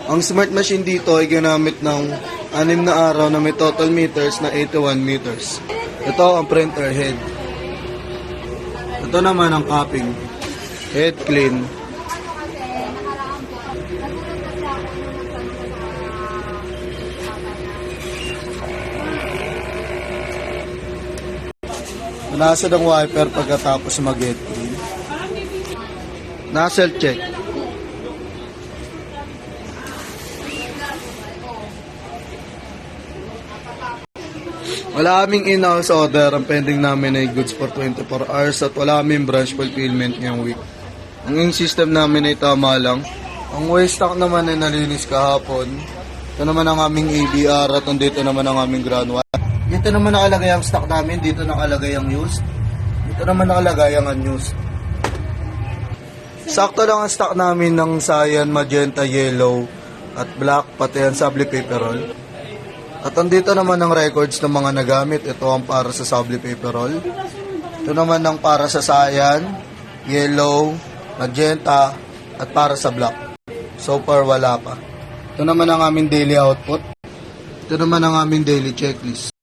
Ang smart machine dito ay ginamit ng 6 na araw na may total meters na 81 meters. Ito ang printer head. Ito naman ang cupping. Head clean. Nasa ng wiper pagkatapos mag-head clean. Nozzle check. Wala kaming in-house order. Ang pending namin ay goods for 24 hours at wala kaming branch fulfillment ngayong week. Ang system namin ay tama lang. Ang waste stock naman ay nalinis kahapon. Ito naman ang aming ABR at dito naman ang aming ground wire. Dito naman nakalagay ang stock namin. Dito nakalagay ang used. Dito naman nakalagay ang unused. Sakto lang ang stock namin ng cyan, magenta, yellow at black, pati ang sable paper roll. At andito naman ang records ng mga nagamit. Ito ang para sa sable paper roll. Ito naman ang para sa cyan, yellow, magenta, at para sa black. So far wala pa. Ito naman ang aming daily output. Ito naman ang aming daily checklist.